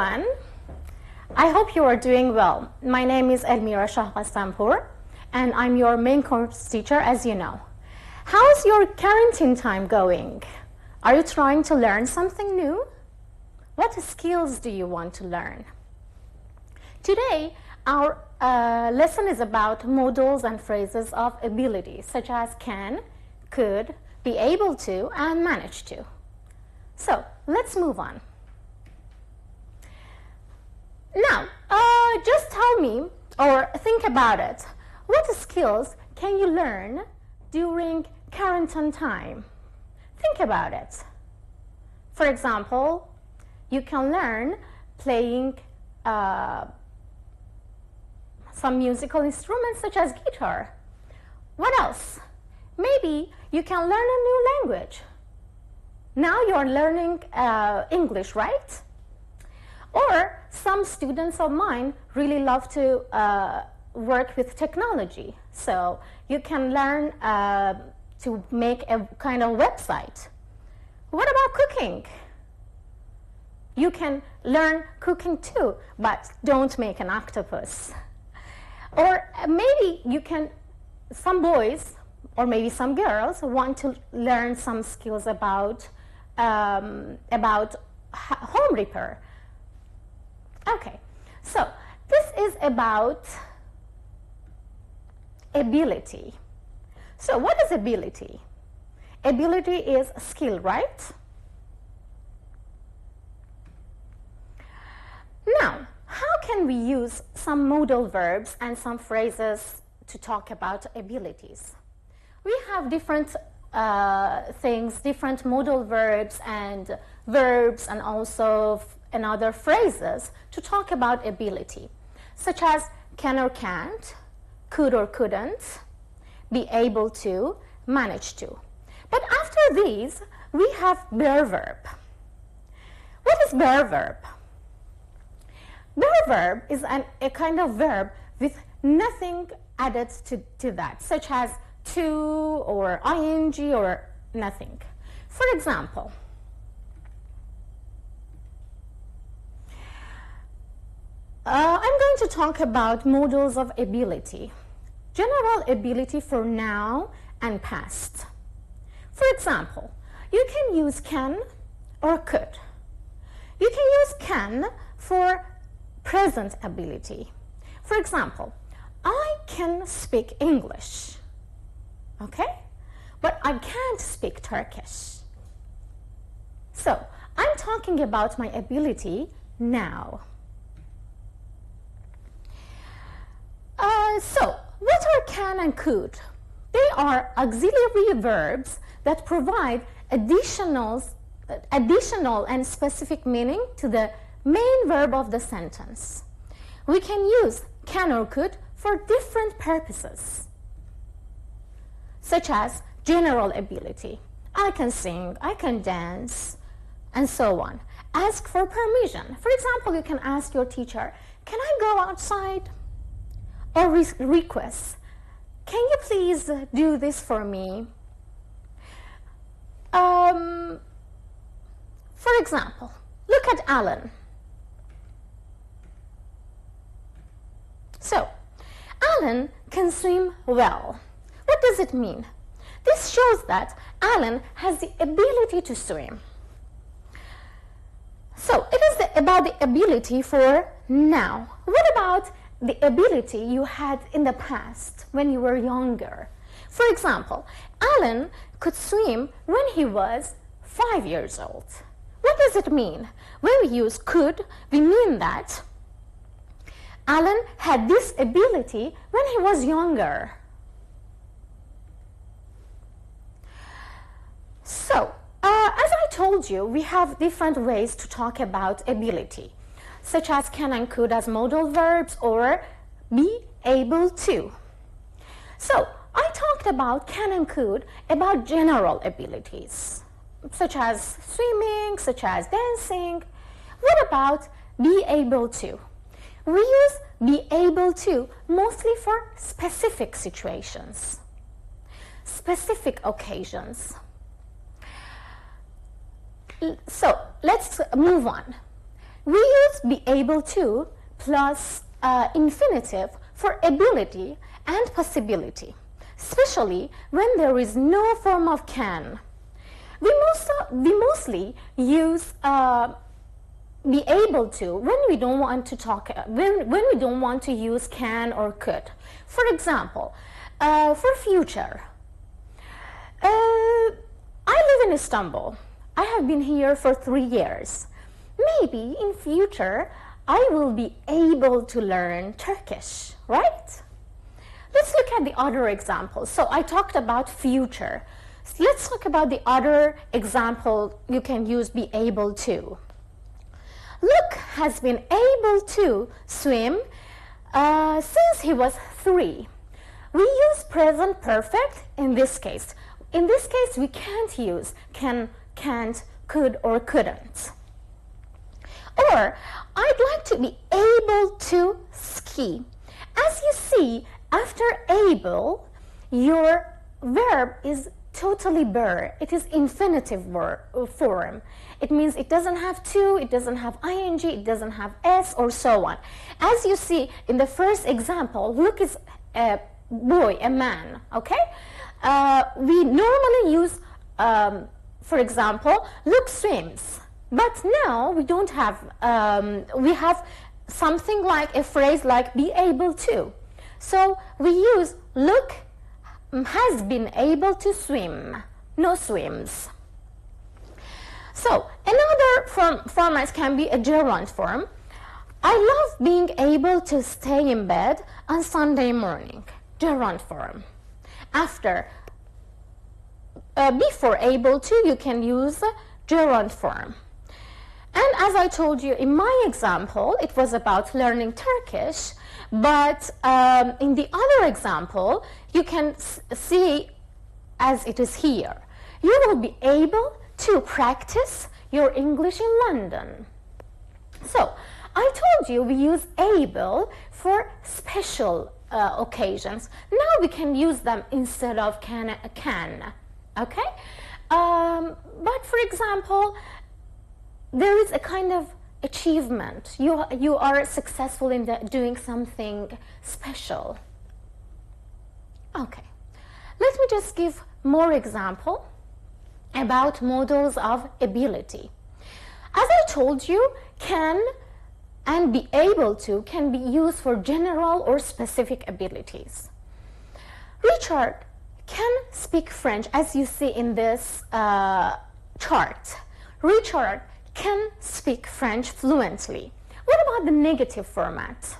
everyone. I hope you are doing well. My name is Elmira Shahqastanpour, and I'm your main course teacher, as you know. How's your quarantine time going? Are you trying to learn something new? What skills do you want to learn? Today, our lesson is about modals and phrases of ability, such as can, could, be able to, and manage to. So, let's move on. Now, just tell me, or think about it, what skills can you learn during quarantine time? Think about it. For example, you can learn playing some musical instruments such as guitar. What else? Maybe you can learn a new language. Now you're learning English, right? Or some students of mine really love to work with technology. So you can learn to make a kind of website. What about cooking? You can learn cooking too, but don't make an octopus. Or maybe you can, some boys or maybe some girls want to learn some skills about home repair. Okay, so this is about ability. So what is ability? Ability is skill, right? Now, how can we use some modal verbs and some phrases to talk about abilities? We have different things, different modal verbs and also and other phrases to talk about ability, such as can or can't, could or couldn't, be able to, manage to. But after these, we have bare verb. What is bare verb? Bare verb is a kind of verb with nothing added to that, such as to or ing or nothing. For example, I'm going to talk about modals of ability. General ability for now and past. For example, you can use can or could. You can use can for present ability. For example, I can speak English, okay? But I can't speak Turkish. So, I'm talking about my ability now. So, what are can and could? They are auxiliary verbs that provide additional and specific meaning to the main verb of the sentence. We can use can or could for different purposes, such as general ability. I can sing, I can dance, and so on. Ask for permission. For example, you can ask your teacher, can I go outside? Or request, can you please do this for me? For example, look at Alan. So, Alan can swim well. What does it mean? This shows that Alan has the ability to swim. So, it is about the ability for now. What about the ability you had in the past when you were younger? For example, Alan could swim when he was 5 years old. What does it mean? When we use could, we mean that Alan had this ability when he was younger. So, as I told you, we have different ways to talk about ability, such as can and could as modal verbs or be able to. So, I talked about can and could about general abilities, such as swimming, such as dancing. What about be able to? We use be able to mostly for specific situations, specific occasions. So, let's move on. We use be able to plus infinitive for ability and possibility, especially when there is no form of can. We mostly use be able to when we don't want to talk, when we don't want to use can or could. For example, for future, I live in Istanbul. I have been here for 3 years. Maybe in future I will be able to learn Turkish, right? Let's look at the other examples. So I talked about future. So let's talk about the other example you can use be able to. Luke has been able to swim since he was 3. We use present perfect in this case. In this case, we can't use can, can't, could, or couldn't. Or, I'd like to be able to ski. As you see, after able, your verb is totally bare. It is infinitive form. It means it doesn't have to, it doesn't have ing, it doesn't have s, or so on. As you see in the first example, Luke is a boy, a man, okay? We normally use, for example, Luke swims. But now we don't have, we have something like a phrase like be able to. So we use Luke has been able to swim, no swims. So another format can be a gerund form. I love being able to stay in bed on Sunday morning, gerund form. After, before able to, you can use gerund form. And as I told you in my example, it was about learning Turkish, but in the other example, you can see as it is here. You will be able to practice your English in London. So, I told you we use able for special occasions. Now we can use them instead of can, okay? But for example, there is a kind of achievement. You are successful in doing something special. Okay, let me just give more example about modals of ability. As I told you, can and be able to can be used for general or specific abilities. Richard can speak French, as you see in this chart. Richard can speak French fluently. What about the negative format?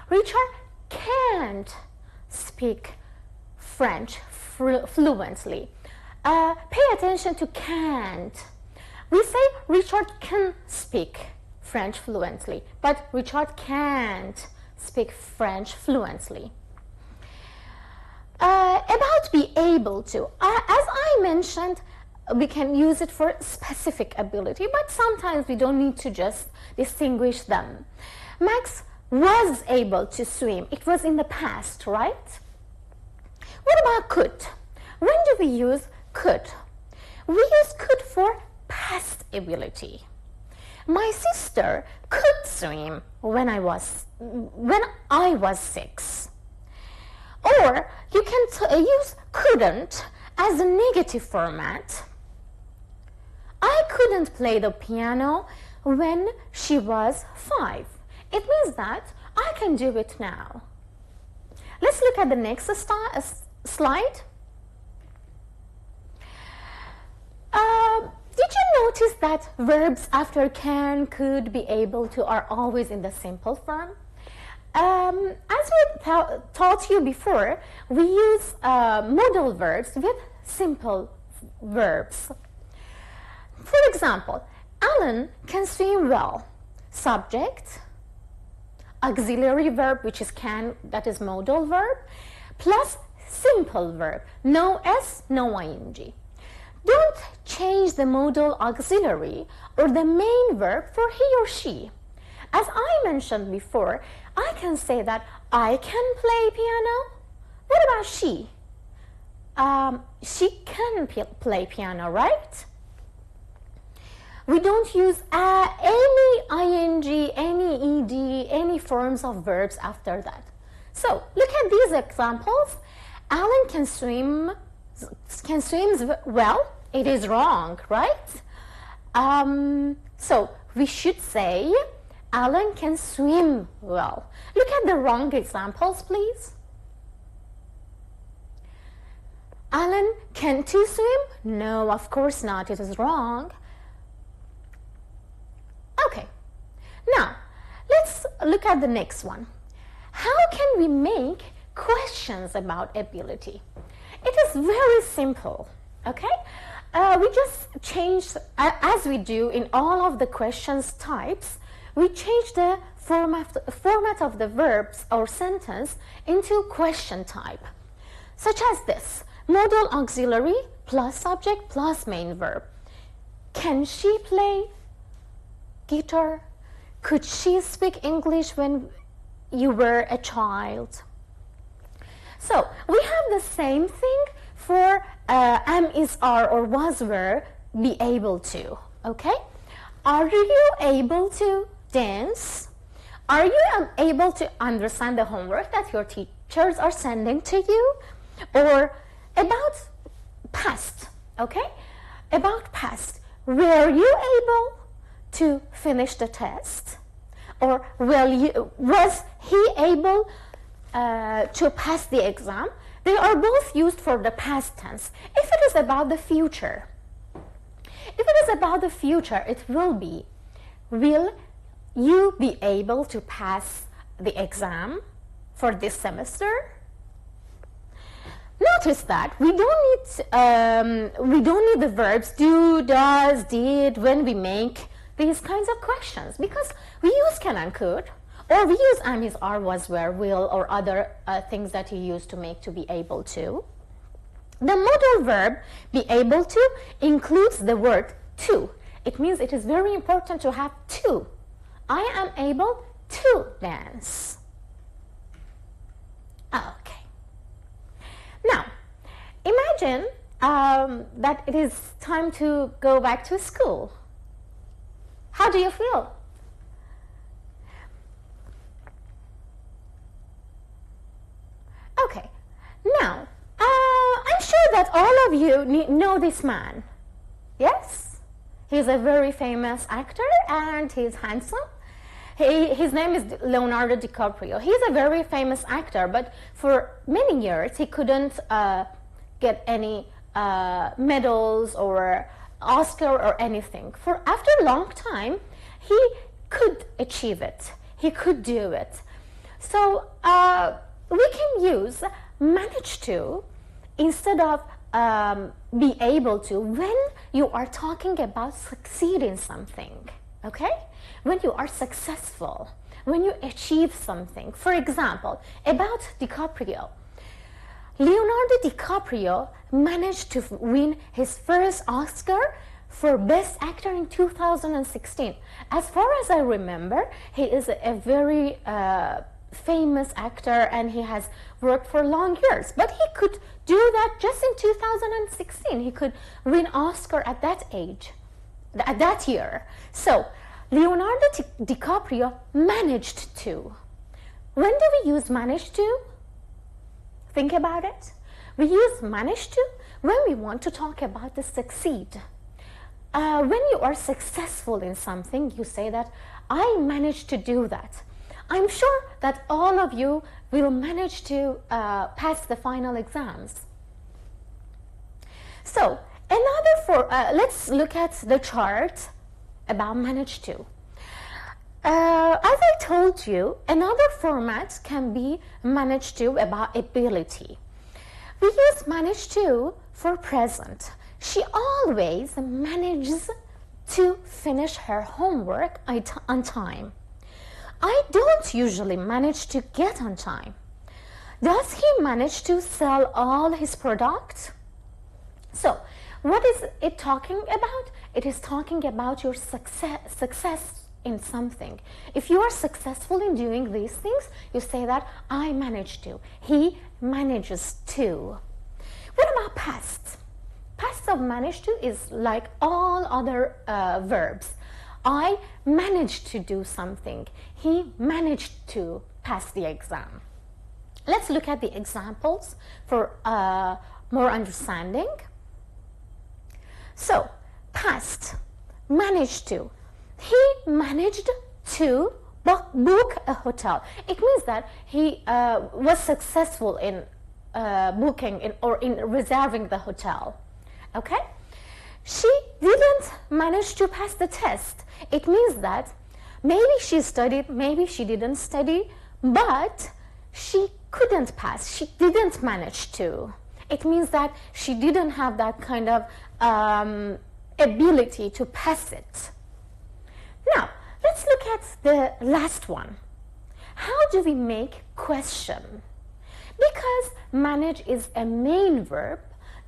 Richard can't speak French fluently. Pay attention to can't. We say Richard can speak French fluently, but Richard can't speak French fluently. About be able to, as I mentioned, we can use it for specific ability, but sometimes we don't need to just distinguish them. Max was able to swim. It was in the past, right? What about could? When do we use could? We use could for past ability. My sister could swim when I was 6. Or you can use couldn't as a negative format. I couldn't play the piano when she was 5. It means that I can do it now. Let's look at the next slide. Did you notice that verbs after can, could, be able to are always in the simple form? As we taught you before, we use modal verbs with simple verbs. For example, Alan can swim well. Subject, auxiliary verb, which is can, that is modal verb, plus simple verb, no s, no ing. Don't change the modal auxiliary or the main verb for he or she. As I mentioned before, I can say that I can play piano. What about she? She can play piano, right? We don't use any ing, any ed, any forms of verbs after that. So look at these examples. Alan can swim well. It is wrong, right? So we should say Alan can swim well. Look at the wrong examples, please. Alan, can't you swim? No, of course not. It is wrong. Okay. Now, let's look at the next one. How can we make questions about ability? It is very simple, okay? We just change, as we do in all of the questions types, we change the format of the verbs or sentence into question type, such as this: modal auxiliary plus subject plus main verb. Can she play guitar? Could she speak English when you were a child? So we have the same thing for am, is, are, or was, were, be able to, okay? Are you able to dance? Are you able to understand the homework that your teachers are sending to you? Or about past, okay? About past, were you able to finish the test? Or was he able to pass the exam? They are both used for the past tense. If it is about the future, it will be, will you be able to pass the exam for this semester? Notice that we don't need the verbs do, does, did when we make these kinds of questions, because we use can and could, or we use am, is, are, was, were, will, or other things that you use to make to be able to. The modal verb be able to includes the word to. It means it is very important to have to. I am able to dance. Okay. Now, imagine that it is time to go back to school. How do you feel? Okay, now, I'm sure that all of you know this man. Yes? He's a very famous actor and he's handsome. His name is Leonardo DiCaprio. He's a very famous actor, but for many years he couldn't get any medals or Oscar or anything. After a long time, he could achieve it. He could do it. So we can use manage to instead of be able to when you are talking about succeed in something, okay? When you are successful, when you achieve something. For example, about DiCaprio. Leonardo DiCaprio managed to win his first Oscar for Best Actor in 2016. As far as I remember, he is a very famous actor and he has worked for long years. But he could do that just in 2016. He could win Oscar at that age, at that year. So Leonardo DiCaprio managed to. When do we use managed to? Think about it. We use managed to when we want to talk about the succeed. When you are successful in something, you say that I managed to do that. I'm sure that all of you will manage to pass the final exams. So let's look at the chart about manage to. As I told you, another format can be manage to about ability. We use manage to for present. She always manages to finish her homework on time. I don't usually manage to get on time. Does he manage to sell all his products? So, what is it talking about? It is talking about your success in something. If you are successful in doing these things, you say that I manage to. He manages to. What about past? Past of managed to is like all other verbs. I managed to do something. He managed to pass the exam. Let's look at the examples for more understanding. So, past, managed to. He managed to book a hotel. It means that he was successful in booking or in reserving the hotel. Okay? She didn't manage to pass the test. It means that maybe she studied, maybe she didn't study, but she couldn't pass. She didn't manage to. It means that she didn't have that kind of ability to pass it. Now, let's look at the last one. How do we make question? Because manage is a main verb,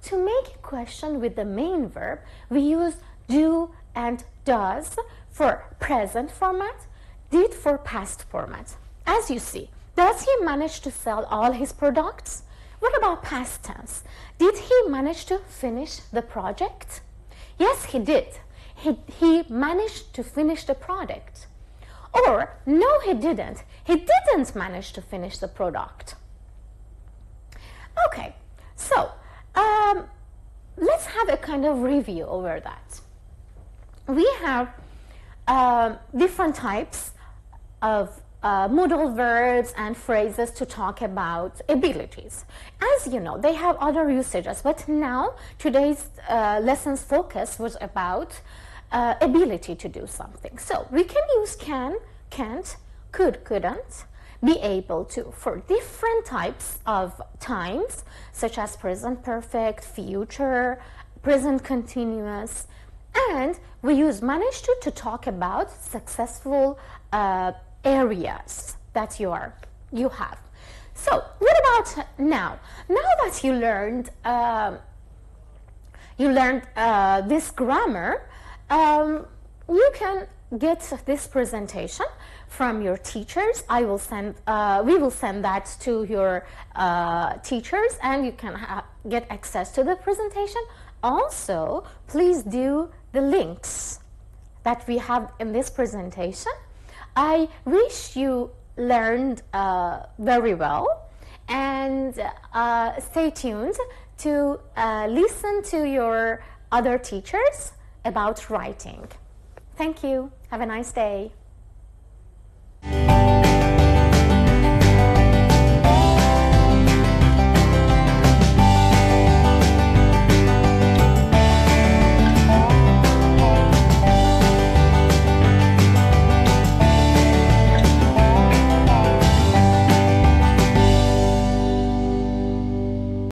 to make a question with the main verb, we use do and does for present format, did for past format. As you see, does he manage to sell all his products? What about past tense? Did he manage to finish the project? Yes, he did. He managed to finish the product. Or, no, he didn't. He didn't manage to finish the product. Okay, so let's have a kind of review over that. We have different types of modal verbs and phrases to talk about abilities. As you know, they have other usages, but now today's lesson's focus was about ability to do something. So we can use can, can't, could, couldn't, be able to for different types of times, such as present perfect, future, present continuous, and we use manage to talk about successful areas that you have. So what about now? Now that you learned this grammar, you can get this presentation from your teachers. We will send that to your teachers, and you can get access to the presentation. Also, please do the links that we have in this presentation. I wish you learned very well, and stay tuned to listen to your other teachers about writing. Thank you. Have a nice day.